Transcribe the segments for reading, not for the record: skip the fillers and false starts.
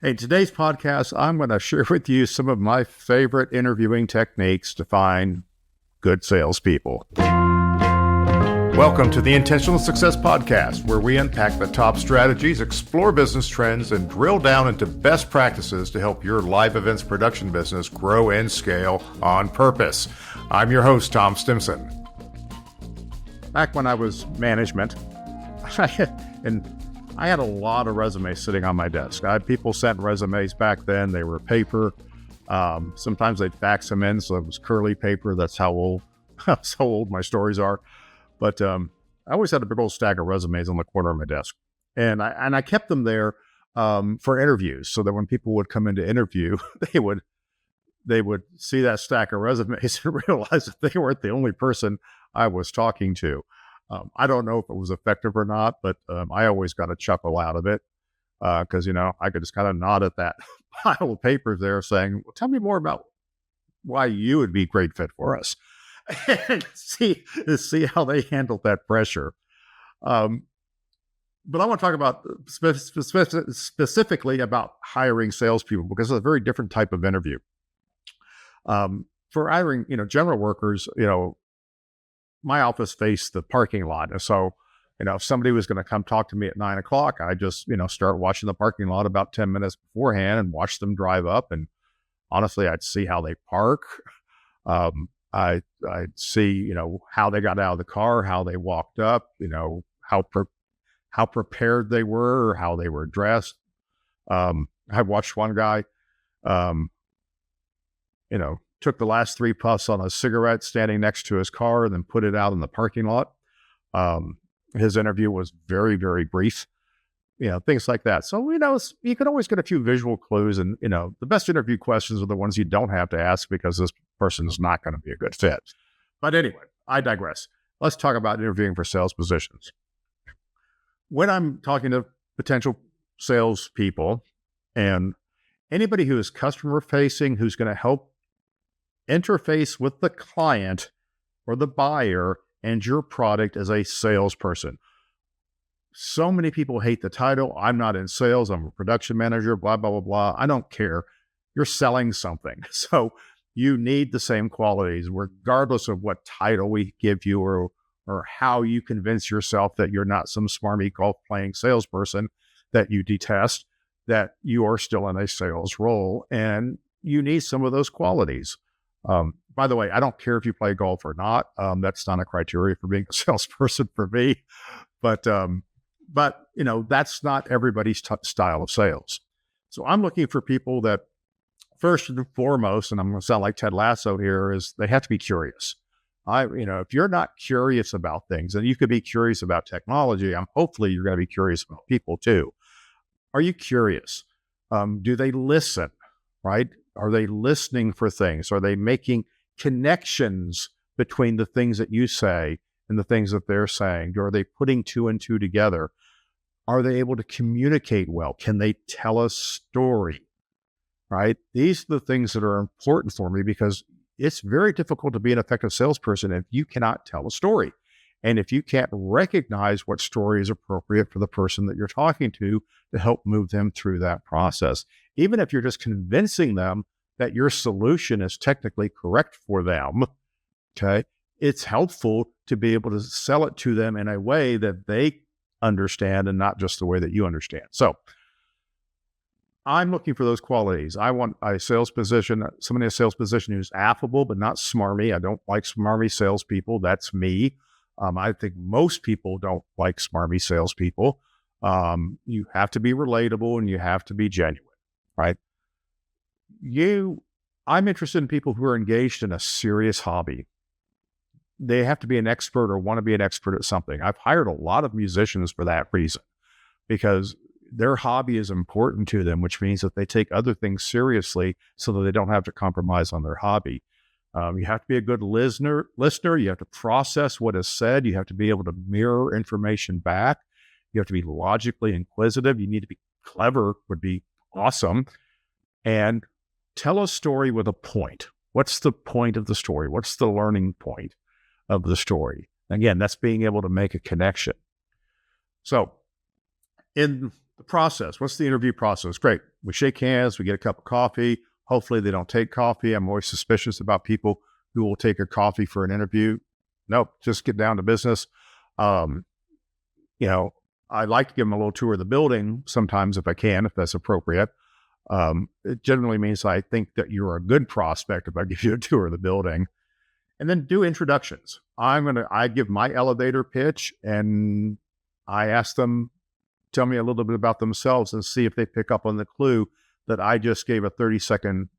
Hey, today's podcast, I'm going to share with you some of my favorite interviewing techniques to find good salespeople. Welcome to the Intentional Success Podcast, where we unpack the top strategies, explore business trends, and drill down into best practices to help your live events production business grow and scale on purpose. I'm your host, Tom Stimson. Back when I was management, I had a lot of resumes sitting on my desk. People sent resumes back then. They were paper. Sometimes they'd fax them in, so it was curly paper. That's how old my stories are. But I always had a big old stack of resumes on the corner of my desk. And I kept them there for interviews, so that when people would come in to interview, they would see that stack of resumes and realize that they weren't the only person I was talking to. I don't know if it was effective or not, but I always got a chuckle out of it because, I could just kind of nod at that pile of papers there saying, well, tell me more about why you would be a great fit for us and see how they handled that pressure. But I want to talk about specifically about hiring salespeople because it's a very different type of interview. For hiring, general workers, my office faced the parking lot. And so, if somebody was going to come talk to me at 9 o'clock, I just, start watching the parking lot about 10 minutes beforehand and watch them drive up. And honestly, I'd see how they park. I'd see, how they got out of the car, how they walked up, how prepared they were, or how they were dressed. I watched one guy, took the last 3 puffs on a cigarette standing next to his car and then put it out in the parking lot. His interview was very, very brief, things like that. So, you can always get a few visual clues and, the best interview questions are the ones you don't have to ask because this person is not going to be a good fit. But anyway, I digress. Let's talk about interviewing for sales positions. When I'm talking to potential salespeople and anybody who is customer facing, who's going to help interface with the client or the buyer and your product as a salesperson. So many people hate the title. I'm not in sales. I'm a production manager, blah, blah, blah, blah. I don't care. You're selling something. So you need the same qualities regardless of what title we give you or how you convince yourself that you're not some smarmy golf playing salesperson that you detest, that you are still in a sales role and you need some of those qualities. By the way, I don't care if you play golf or not. That's not a criteria for being a salesperson for me, but that's not everybody's style of sales. So I'm looking for people that first and foremost, and I'm going to sound like Ted Lasso here, is they have to be curious. If you're not curious about things, and you could be curious about technology, hopefully you're going to be curious about people too. Are you curious? Do they listen? Right? Are they listening for things? Are they making connections between the things that you say and the things that they're saying? Are they putting 2 and 2 together? Are they able to communicate well? Can they tell a story? Right? These are the things that are important for me because it's very difficult to be an effective salesperson if you cannot tell a story. And if you can't recognize what story is appropriate for the person that you're talking to help move them through that process. Even if you're just convincing them that your solution is technically correct for them, okay, it's helpful to be able to sell it to them in a way that they understand and not just the way that you understand. So I'm looking for those qualities. I want somebody in a sales position who's affable, but not smarmy. I don't like smarmy salespeople. That's me. I think most people don't like smarmy salespeople. You have to be relatable and you have to be genuine, right? I'm interested in people who are engaged in a serious hobby. They have to be an expert or want to be an expert at something. I've hired a lot of musicians for that reason because their hobby is important to them, which means that they take other things seriously so that they don't have to compromise on their hobby. You have to be a good listener. You have to process what is said. You have to be able to mirror information back. You have to be logically inquisitive. You need to be clever, would be awesome. And tell a story with a point. What's the point of the story? What's the learning point of the story? Again, that's being able to make a connection. So in the process, what's the interview process? Great. We shake hands, we get a cup of coffee. Hopefully they don't take coffee. I'm always suspicious about people who will take a coffee for an interview. Nope, just get down to business. Um, I like to give them a little tour of the building sometimes if I can, if that's appropriate. It generally means I think that you're a good prospect if I give you a tour of the building. And then do introductions. I give my elevator pitch and I ask them, tell me a little bit about themselves and see if they pick up on the clue that I just gave a 30-second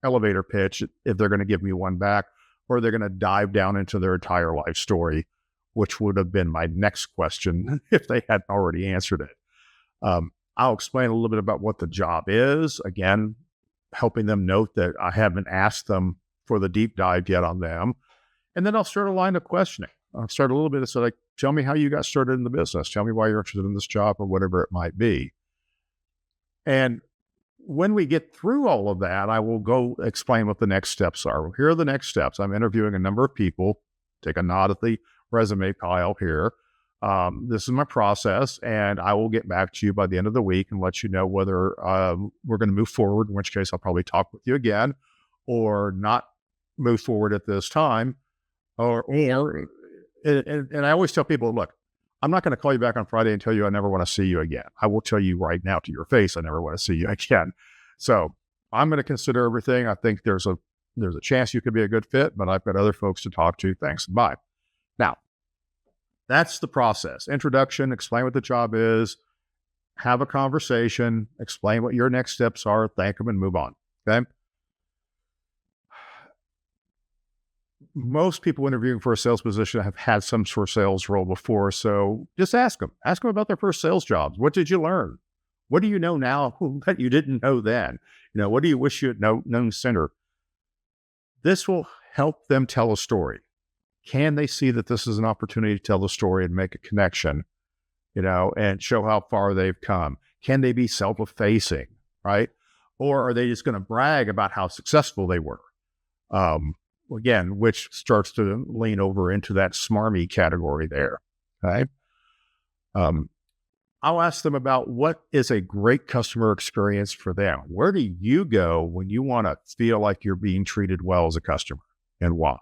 elevator pitch, if they're going to give me one back, or they're going to dive down into their entire life story, which would have been my next question if they hadn't already answered it. I'll explain a little bit about what the job is, again, helping them note that I haven't asked them for the deep dive yet on them. And then I'll start a line of questioning. I'll start a little bit of like, tell me how you got started in the business. Tell me why you're interested in this job or whatever it might be. And when we get through all of that, I will go explain what the next steps are. Well, here are the next steps. I'm interviewing a number of people. Take a nod at the resume pile here. This is my process, and I will get back to you by the end of the week and let you know whether we're going to move forward, in which case I'll probably talk with you again, or not move forward at this time. And I always tell people, look, I'm not going to call you back on Friday and tell you I never want to see you again. I will tell you right now to your face, I never want to see you again. So I'm going to consider everything. I think there's a chance you could be a good fit, but I've got other folks to talk to. Thanks. Bye. Now, that's the process. Introduction, explain what the job is, have a conversation, explain what your next steps are, thank them, and move on. Okay. Most people interviewing for a sales position have had some sort of sales role before. So just ask them about their first sales jobs. What did you learn? What do you know now that you didn't know then? What do you wish you had known sooner? This will help them tell a story. Can they see that this is an opportunity to tell the story and make a connection, and show how far they've come? Can they be self-effacing, right? Or are they just going to brag about how successful they were? Again, which starts to lean over into that smarmy category there, okay? I'll ask them about what is a great customer experience for them. Where do you go when you want to feel like you're being treated well as a customer, and why?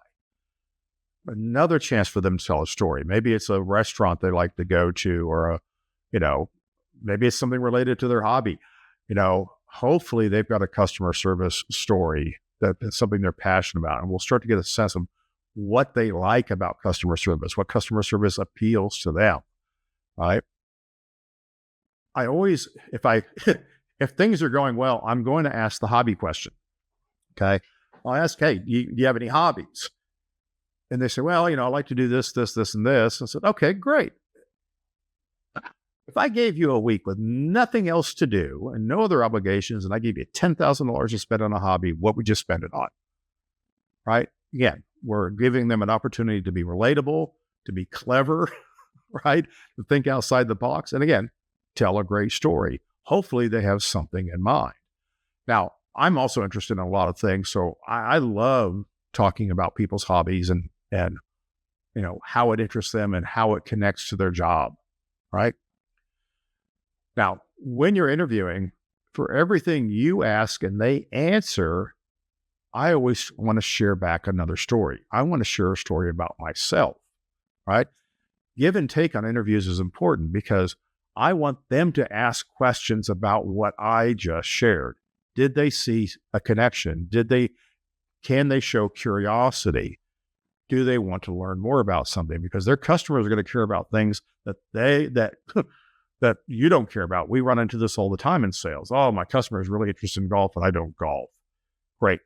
Another chance for them to tell a story. Maybe it's a restaurant they like to go to, or maybe it's something related to their hobby. Hopefully they've got a customer service story that's something they're passionate about. And we'll start to get a sense of what they like about customer service, what customer service appeals to them, right? I always, if things are going well, I'm going to ask the hobby question, okay? I'll ask, hey, do you have any hobbies? And they say, well, I like to do this, this, this, and this. I said, okay, great. If I gave you a week with nothing else to do and no other obligations, and I gave you $10,000 to spend on a hobby, what would you spend it on? Right? Again, we're giving them an opportunity to be relatable, to be clever, right? To think outside the box. And again, tell a great story. Hopefully they have something in mind. Now, I'm also interested in a lot of things. So I love talking about people's hobbies and how it interests them and how it connects to their job, right? Now, when you're interviewing, for everything you ask and they answer, I always want to share back another story. I want to share a story about myself, right? Give and take on interviews is important because I want them to ask questions about what I just shared. Did they see a connection? Can they show curiosity? Do they want to learn more about something? Because their customers are going to care about things that that you don't care about. We run into this all the time in sales. Oh, my customer is really interested in golf and I don't golf. Great.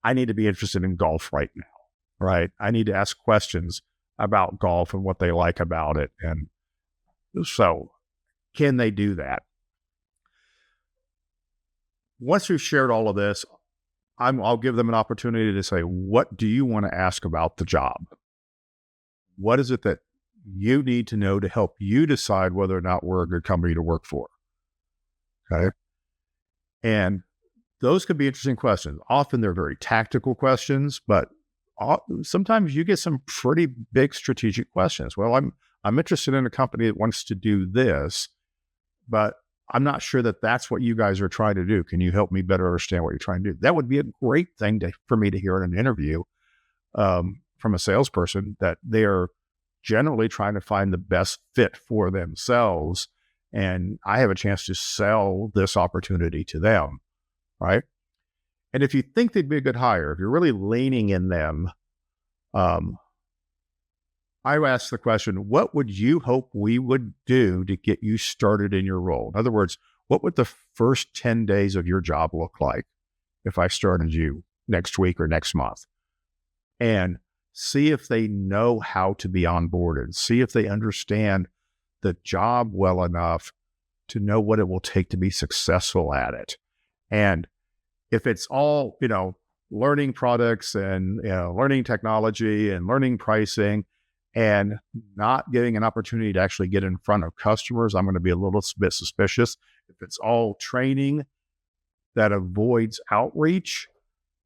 I need to be interested in golf right now, right? I need to ask questions about golf and what they like about it. And so can they do that? Once we've shared all of this, I'll give them an opportunity to say, what do you want to ask about the job? What is it that you need to know to help you decide whether or not we're a good company to work for? Okay. And those could be interesting questions. Often they're very tactical questions, but sometimes you get some pretty big strategic questions. Well, I'm interested in a company that wants to do this, but I'm not sure that that's what you guys are trying to do. Can you help me better understand what you're trying to do? That would be a great thing for me to hear in an interview from a salesperson, that they are generally trying to find the best fit for themselves. And I have a chance to sell this opportunity to them, right? And if you think they'd be a good hire, if you're really leaning in them, I ask the question, what would you hope we would do to get you started in your role? In other words, what would the first 10 days of your job look like if I started you next week or next month? And see if they know how to be onboarded. See if they understand the job well enough to know what it will take to be successful at it. And if it's all, learning products and, learning technology and learning pricing, and not getting an opportunity to actually get in front of customers, I'm going to be a little bit suspicious. If it's all training that avoids outreach,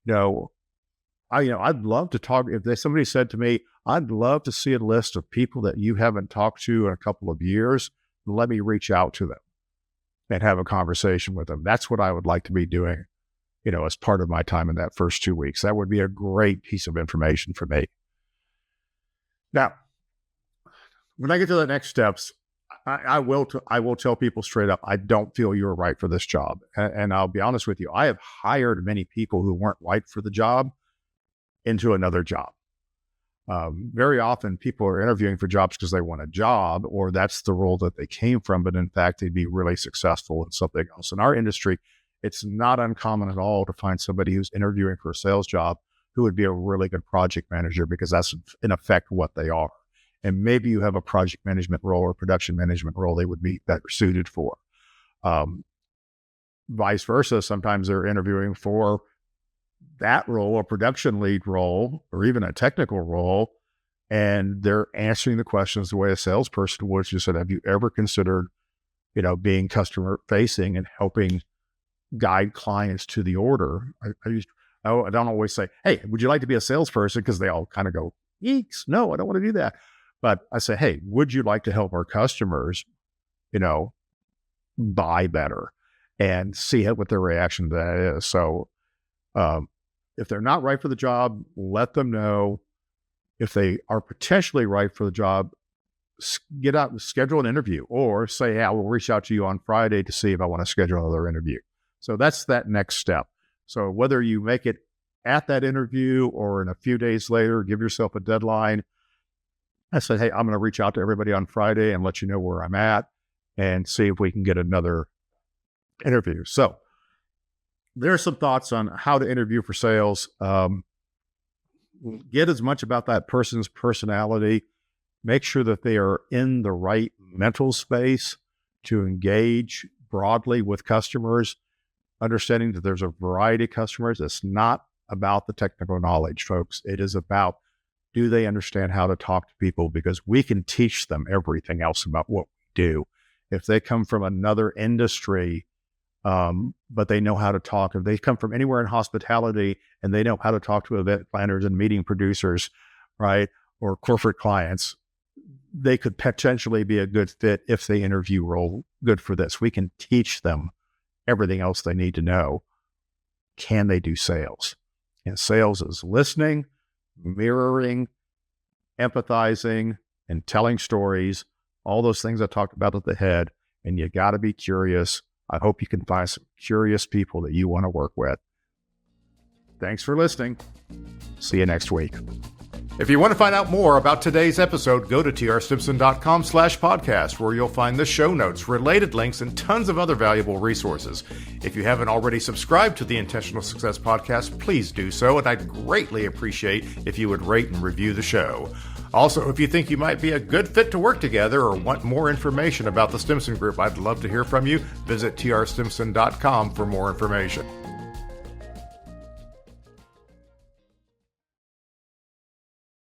I'd love to talk. If somebody said to me, I'd love to see a list of people that you haven't talked to in a couple of years, let me reach out to them and have a conversation with them. That's what I would like to be doing, as part of my time in that first 2 weeks. That would be a great piece of information for me. Now, when I get to the next steps, I will tell people straight up, I don't feel you're right for this job. And I'll be honest with you, I have hired many people who weren't right for the job into another job. Very often people are interviewing for jobs because they want a job, or that's the role that they came from, but in fact, they'd be really successful in something else. In our industry, it's not uncommon at all to find somebody who's interviewing for a sales job who would be a really good project manager, because that's in effect what they are. And maybe you have a project management role or production management role they would be better suited for. Vice versa, sometimes they're interviewing for that role, a production lead role, or even a technical role, and they're answering the questions the way a salesperson would. Just said, have you ever considered, being customer facing and helping guide clients to the order? I don't always say, hey, would you like to be a salesperson? Because they all kind of go, eeks, no, I don't want to do that. But I say, hey, would you like to help our customers, buy better, and see what their reaction to that is? So if they're not right for the job, let them know. If they are potentially right for the job, get out and schedule an interview, or say, hey, I will reach out to you on Friday to see if I want to schedule another interview. So that's that next step. So whether you make it at that interview or in a few days later, give yourself a deadline. I said, hey, I'm going to reach out to everybody on Friday and let you know where I'm at and see if we can get another interview. So there's some thoughts on how to interview for sales. Get as much about that person's personality. Make sure that they are in the right mental space to engage broadly with customers, understanding that there's a variety of customers. It's not about the technical knowledge, folks. It is about, do they understand how to talk to people? Because we can teach them everything else about what we do. If they come from another industry, but they know how to talk, if they come from anywhere in hospitality and they know how to talk to event planners and meeting producers, right, or corporate clients, they could potentially be a good fit if they interview role good for this. We can teach them everything else they need to know. Can they do sales? And sales is listening, mirroring, empathizing, and telling stories, all those things I talked about at the head. And you got to be curious. I hope you can find some curious people that you want to work with. Thanks for listening. See you next week. If you want to find out more about today's episode, go to trstimson.com/podcast, where you'll find the show notes, related links, and tons of other valuable resources. If you haven't already subscribed to the Intentional Success Podcast, please do so, and I'd greatly appreciate if you would rate and review the show. Also, if you think you might be a good fit to work together or want more information about the Stimson Group, I'd love to hear from you. Visit trstimson.com for more information.